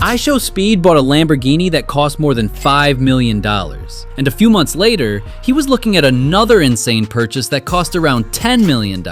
IShowSpeed bought a Lamborghini that cost more than $5 million. And a few months later, he was looking at another insane purchase that cost around $10 million.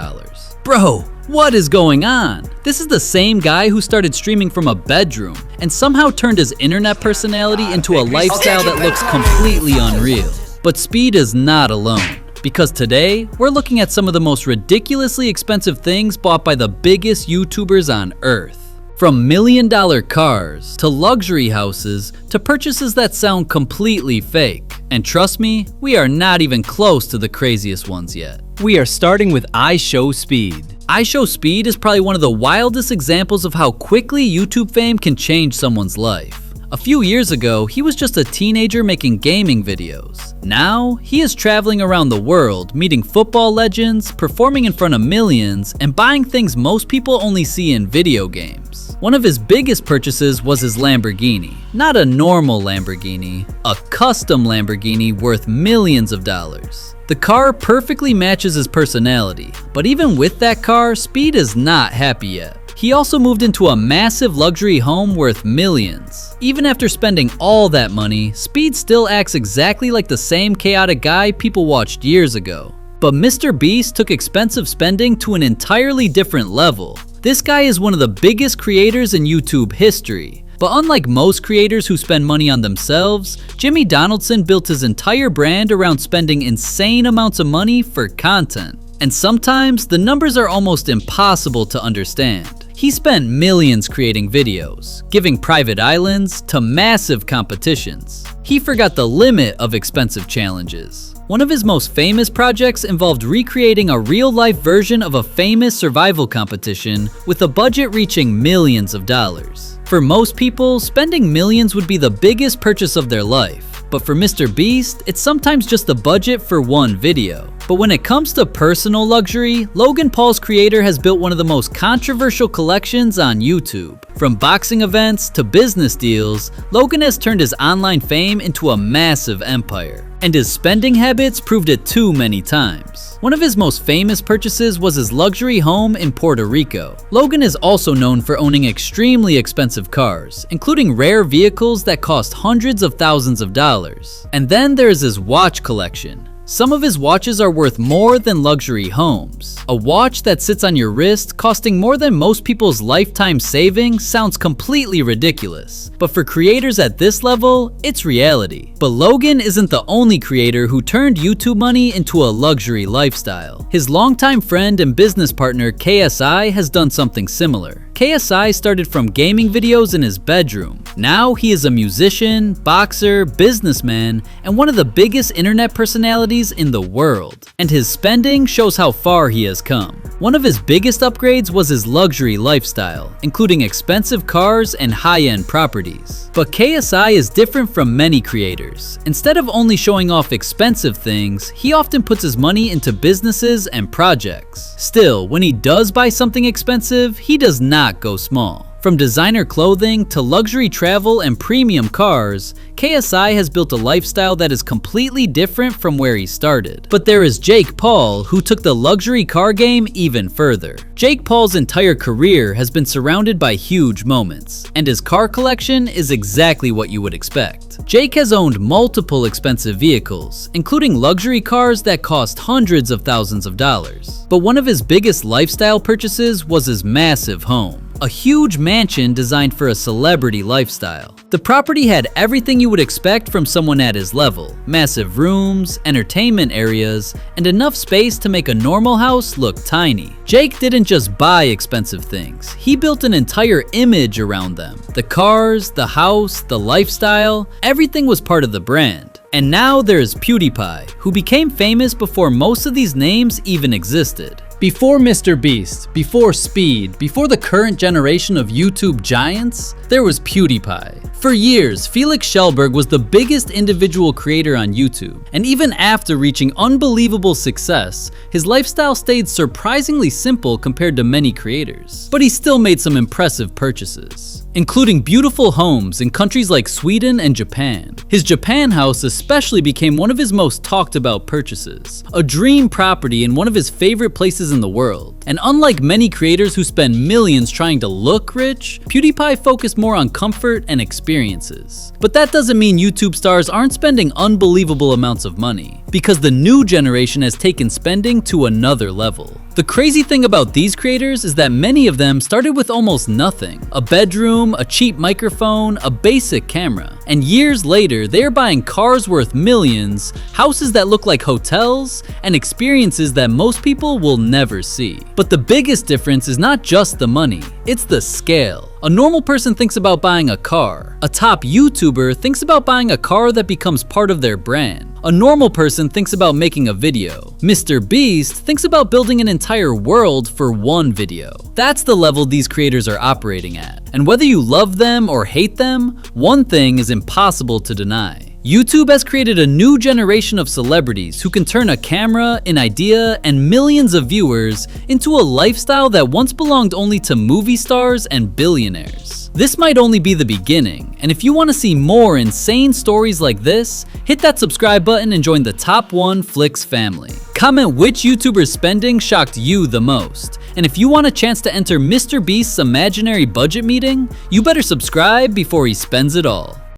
Bro, what is going on? This is the same guy who started streaming from a bedroom and somehow turned his internet personality into a lifestyle that looks completely unreal. But Speed is not alone, because today we're looking at some of the most ridiculously expensive things bought by the biggest YouTubers on earth. From million-dollar cars, to luxury houses, to purchases that sound completely fake. And trust me, we are not even close to the craziest ones yet. We are starting with IShowSpeed. IShowSpeed is probably one of the wildest examples of how quickly YouTube fame can change someone's life. A few years ago, he was just a teenager making gaming videos. Now, he is traveling around the world, meeting football legends, performing in front of millions, and buying things most people only see in video games. One of his biggest purchases was his Lamborghini. Not a normal Lamborghini, a custom Lamborghini worth millions of dollars. The car perfectly matches his personality, but even with that car, Speed is not happy yet. He also moved into a massive luxury home worth millions. Even after spending all that money, Speed still acts exactly like the same chaotic guy people watched years ago. But MrBeast took expensive spending to an entirely different level. This guy is one of the biggest creators in YouTube history. But unlike most creators who spend money on themselves, Jimmy Donaldson built his entire brand around spending insane amounts of money for content. And sometimes the numbers are almost impossible to understand. He spent millions creating videos, giving private islands to massive competitions. He forgot the limit of expensive challenges. One of his most famous projects involved recreating a real-life version of a famous survival competition with a budget reaching millions of dollars. For most people, spending millions would be the biggest purchase of their life. But for MrBeast, it's sometimes just the budget for one video. But when it comes to personal luxury, Logan Paul's creator has built one of the most controversial collections on YouTube. From boxing events to business deals, Logan has turned his online fame into a massive empire. And his spending habits proved it too many times. One of his most famous purchases was his luxury home in Puerto Rico. Logan is also known for owning extremely expensive cars, including rare vehicles that cost hundreds of thousands of dollars. And then there's his watch collection. Some of his watches are worth more than luxury homes. A watch that sits on your wrist costing more than most people's lifetime savings sounds completely ridiculous. But for creators at this level, it's reality. But Logan isn't the only creator who turned YouTube money into a luxury lifestyle. His longtime friend and business partner KSI has done something similar. KSI started from gaming videos in his bedroom. Now he is a musician, boxer, businessman, and one of the biggest internet personalities in the world. And his spending shows how far he has come. One of his biggest upgrades was his luxury lifestyle, including expensive cars and high-end properties. But KSI is different from many creators. Instead of only showing off expensive things, he often puts his money into businesses and projects. Still, when he does buy something expensive, he does not go small. From designer clothing to luxury travel and premium cars, KSI has built a lifestyle that is completely different from where he started. But there is Jake Paul, who took the luxury car game even further. Jake Paul's entire career has been surrounded by huge moments, and his car collection is exactly what you would expect. Jake has owned multiple expensive vehicles, including luxury cars that cost hundreds of thousands of dollars. But one of his biggest lifestyle purchases was his massive home. A huge mansion designed for a celebrity lifestyle. The property had everything you would expect from someone at his level. Massive rooms, entertainment areas, and enough space to make a normal house look tiny. Jake didn't just buy expensive things. He built an entire image around them. The cars, the house, the lifestyle, everything was part of the brand. And now there's PewDiePie, who became famous before most of these names even existed. Before MrBeast, before Speed, before the current generation of YouTube giants, there was PewDiePie. For years, Felix Schellberg was the biggest individual creator on YouTube, and even after reaching unbelievable success, his lifestyle stayed surprisingly simple compared to many creators. But he still made some impressive purchases. including beautiful homes in countries like Sweden and Japan. His Japan house especially became one of his most talked about purchases, a dream property in one of his favorite places in the world. And unlike many creators who spend millions trying to look rich, PewDiePie focused more on comfort and experiences. But that doesn't mean YouTube stars aren't spending unbelievable amounts of money, because the new generation has taken spending to another level. The crazy thing about these creators is that many of them started with almost nothing: a bedroom, a cheap microphone, a basic camera. And years later, they're buying cars worth millions, houses that look like hotels, and experiences that most people will never see. But the biggest difference is not just the money, it's the scale. A normal person thinks about buying a car. A top YouTuber thinks about buying a car that becomes part of their brand. A normal person thinks about making a video. MrBeast thinks about building an entire world for one video. That's the level these creators are operating at. And whether you love them or hate them, one thing is impossible to deny. YouTube has created a new generation of celebrities who can turn a camera, an idea, and millions of viewers into a lifestyle that once belonged only to movie stars and billionaires. This might only be the beginning, and if you want to see more insane stories like this, hit that subscribe button and join the Top 1 Flicks family. Comment which YouTuber's spending shocked you the most, and if you want a chance to enter MrBeast's imaginary budget meeting, you better subscribe before he spends it all.